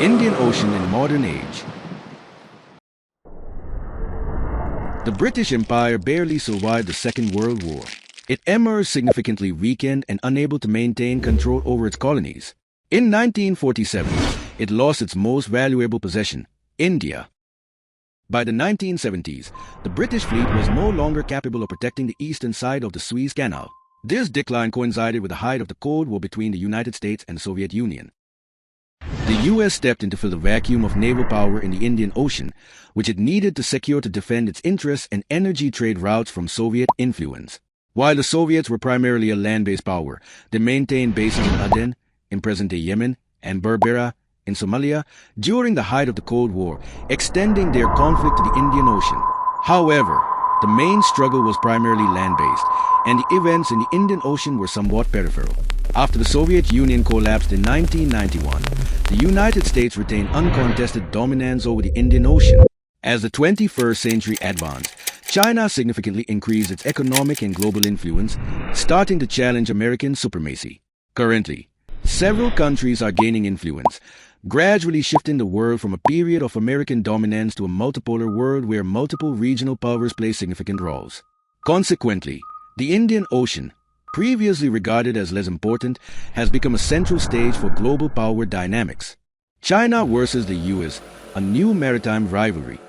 Indian Ocean in modern age. The British Empire barely survived the Second World War. It emerged significantly weakened and unable to maintain control over its colonies. In 1947, it lost its most valuable possession, India. By the 1970s, the British fleet was no longer capable of protecting the eastern side of the Suez Canal. This decline coincided with the height of the Cold War between the United States and the Soviet Union. The U.S. stepped in to fill the vacuum of naval power in the Indian Ocean, which it needed to secure to defend its interests and energy trade routes from Soviet influence. While the Soviets were primarily a land-based power, they maintained bases in Aden, in present-day Yemen, and Berbera, in Somalia, during the height of the Cold War, extending their conflict to the Indian Ocean. However, the main struggle was primarily land-based, and the events in the Indian Ocean were somewhat peripheral. After the Soviet Union collapsed in 1991, the United States retained uncontested dominance over the Indian Ocean. As the 21st century advanced, China significantly increased its economic and global influence, starting to challenge American supremacy. Currently, several countries are gaining influence, gradually shifting the world from a period of American dominance to a multipolar world where multiple regional powers play significant roles. Consequently, the Indian Ocean, previously regarded as less important, has become a central stage for global power dynamics. China versus the US, a new maritime rivalry.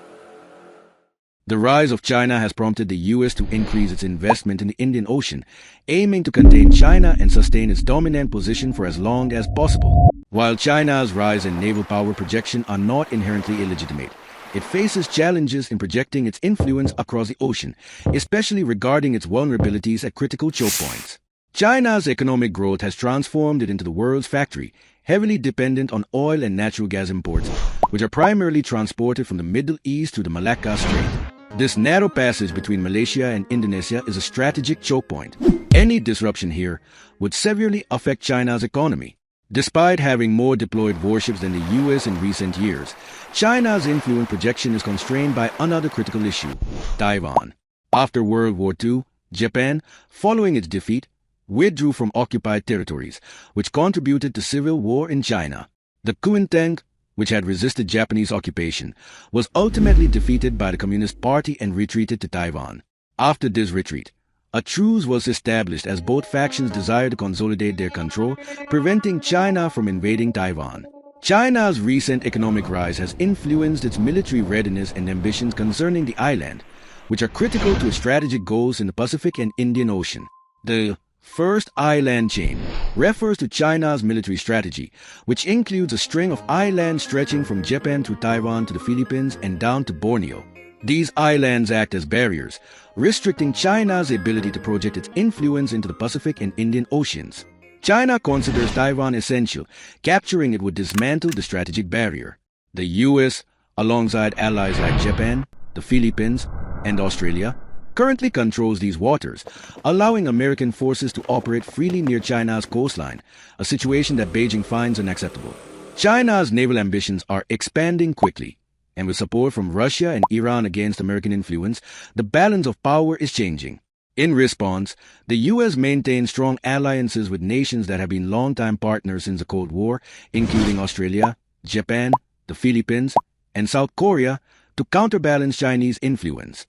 The rise of China has prompted the US to increase its investment in the Indian Ocean, aiming to contain China and sustain its dominant position for as long as possible. While China's rise and naval power projection are not inherently illegitimate, it faces challenges in projecting its influence across the ocean, especially regarding its vulnerabilities at critical choke points. China's economic growth has transformed it into the world's factory, heavily dependent on oil and natural gas imports, which are primarily transported from the Middle East through the Malacca Strait. This narrow passage between Malaysia and Indonesia is a strategic choke point. Any disruption here would severely affect China's economy. Despite having more deployed warships than the US in recent years, China's influence projection is constrained by another critical issue, Taiwan. After World War II, Japan, following its defeat, withdrew from occupied territories, which contributed to civil war in China. The Kuomintang, which had resisted Japanese occupation, was ultimately defeated by the Communist Party and retreated to Taiwan. After this retreat, a truce was established as both factions desired to consolidate their control, preventing China from invading Taiwan. China's recent economic rise has influenced its military readiness and ambitions concerning the island, which are critical to its strategic goals in the Pacific and Indian Ocean. The First Island Chain refers to China's military strategy, which includes a string of islands stretching from Japan through Taiwan to the Philippines and down to Borneo. These islands act as barriers, restricting China's ability to project its influence into the Pacific and Indian Oceans. China considers Taiwan essential, capturing it would dismantle the strategic barrier. The US, alongside allies like Japan, the Philippines, and Australia, currently controls these waters, allowing American forces to operate freely near China's coastline, a situation that Beijing finds unacceptable. China's naval ambitions are expanding quickly, and with support from Russia and Iran against American influence, the balance of power is changing. In response, the U.S. maintains strong alliances with nations that have been longtime partners since the Cold War, including Australia, Japan, the Philippines, and South Korea, to counterbalance Chinese influence.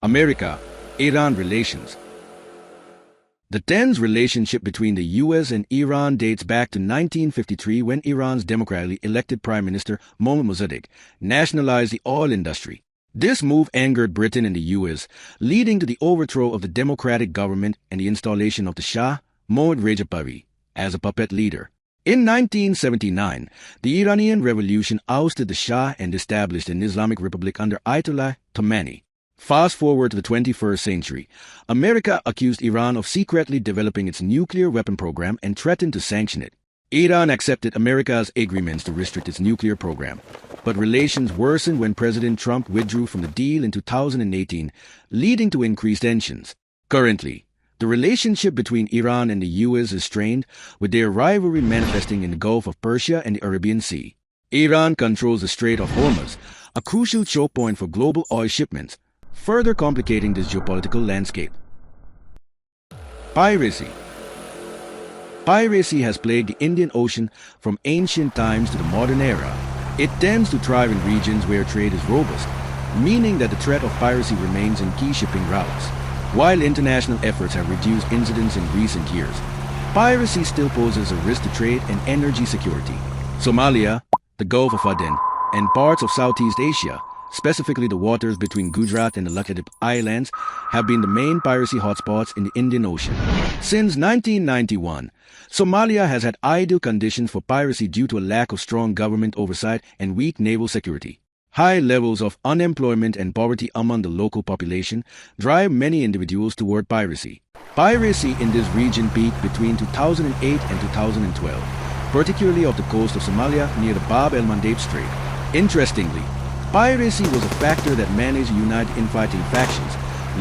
America-Iran relations. The tense relationship between the U.S. and Iran dates back to 1953 when Iran's democratically elected Prime Minister Mohammad Mossadegh nationalized the oil industry. This move angered Britain and the U.S., leading to the overthrow of the democratic government and the installation of the Shah, Mohammad Reza Pahlavi, as a puppet leader. In 1979, the Iranian Revolution ousted the Shah and established an Islamic Republic under Ayatollah Khomeini. Fast forward to the 21st century, America accused Iran of secretly developing its nuclear weapon program and threatened to sanction it. Iran accepted America's agreements to restrict its nuclear program, but relations worsened when President Trump withdrew from the deal in 2018, leading to increased tensions. Currently, the relationship between Iran and the U.S. is strained, with their rivalry manifesting in the Gulf of Persia and the Arabian Sea. Iran controls the Strait of Hormuz, a crucial choke point for global oil shipments, further complicating this geopolitical landscape. Piracy. Piracy has plagued the Indian Ocean from ancient times to the modern era. It tends to thrive in regions where trade is robust, meaning that the threat of piracy remains in key shipping routes. While international efforts have reduced incidents in recent years, piracy still poses a risk to trade and energy security. Somalia, the Gulf of Aden, and parts of Southeast Asia, specifically the waters between Gujarat and the Lakshadweep Islands, have been the main piracy hotspots in the Indian Ocean. Since 1991, Somalia has had ideal conditions for piracy due to a lack of strong government oversight and weak naval security. High levels of unemployment and poverty among the local population drive many individuals toward piracy. Piracy in this region peaked between 2008 and 2012, particularly off the coast of Somalia near the Bab el-Mandeb Strait. Interestingly, piracy was a factor that managed to unite infighting factions,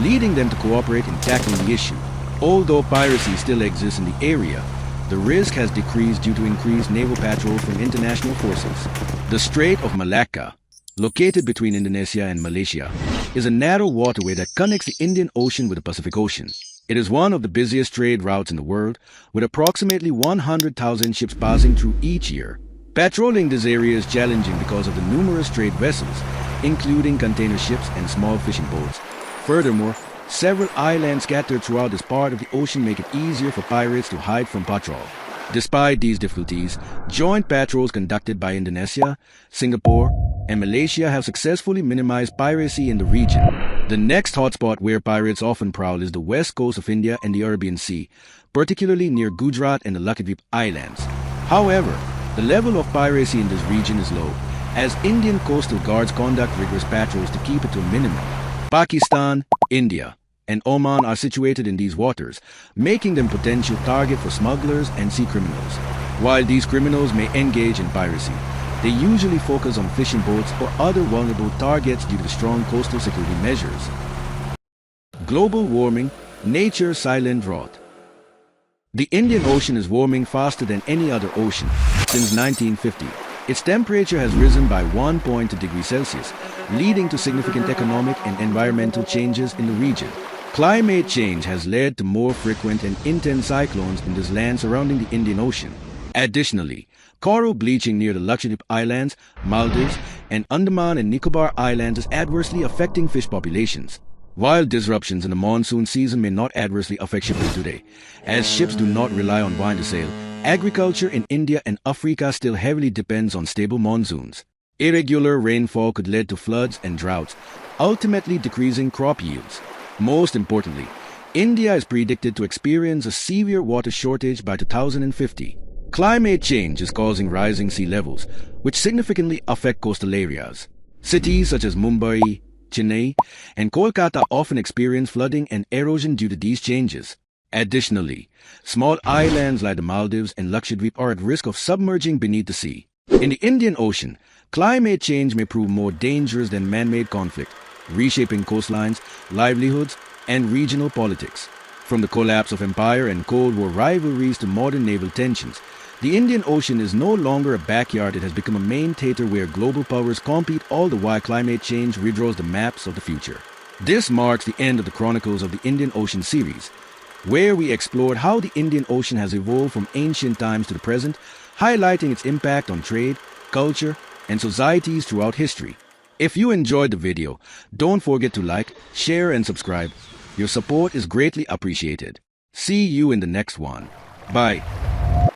leading them to cooperate in tackling the issue. Although piracy still exists in the area, the risk has decreased due to increased naval patrol from international forces. The Strait of Malacca, located between Indonesia and Malaysia, is a narrow waterway that connects the Indian Ocean with the Pacific Ocean. It is one of the busiest trade routes in the world, with approximately 100,000 ships passing through each year. Patrolling this area is challenging because of the numerous trade vessels, including container ships and small fishing boats. Furthermore, several islands scattered throughout this part of the ocean make it easier for pirates to hide from patrol. Despite these difficulties, joint patrols conducted by Indonesia, Singapore, and Malaysia have successfully minimized piracy in the region. The next hotspot where pirates often prowl is the west coast of India and the Arabian Sea, particularly near Gujarat and the Lakshadweep Islands. However, the level of piracy in this region is low, as Indian coastal guards conduct rigorous patrols to keep it to a minimum. Pakistan, India, and Oman are situated in these waters, making them potential target for smugglers and sea criminals. While these criminals may engage in piracy, they usually focus on fishing boats or other vulnerable targets due to strong coastal security measures. Global warming, nature's silent drought. The Indian Ocean is warming faster than any other ocean. Since 1950, its temperature has risen by 1.2 degrees Celsius, leading to significant economic and environmental changes in the region. Climate change has led to more frequent and intense cyclones in this land surrounding the Indian Ocean. Additionally, coral bleaching near the Lakshadweep Islands, Maldives, and Andaman and Nicobar Islands is adversely affecting fish populations. While disruptions in the monsoon season may not adversely affect shipping today, as ships do not rely on wind to sail, agriculture in India and Africa still heavily depends on stable monsoons. Irregular rainfall could lead to floods and droughts, ultimately decreasing crop yields. Most importantly, India is predicted to experience a severe water shortage by 2050. Climate change is causing rising sea levels, which significantly affect coastal areas. Cities such as Mumbai, Chennai, and Kolkata often experience flooding and erosion due to these changes. Additionally, small islands like the Maldives and Lakshadweep are at risk of submerging beneath the sea. In the Indian Ocean, climate change may prove more dangerous than man-made conflict, reshaping coastlines, livelihoods, and regional politics. From the collapse of empire and Cold War rivalries to modern naval tensions, the Indian Ocean is no longer a backyard. It has become a main theater where global powers compete, all the while climate change redraws the maps of the future. This marks the end of the Chronicles of the Indian Ocean series, where we explored how the Indian Ocean has evolved from ancient times to the present, highlighting its impact on trade, culture, and societies throughout history. If you enjoyed the video, don't forget to like, share, and subscribe. Your support is greatly appreciated. See you in the next one. Bye.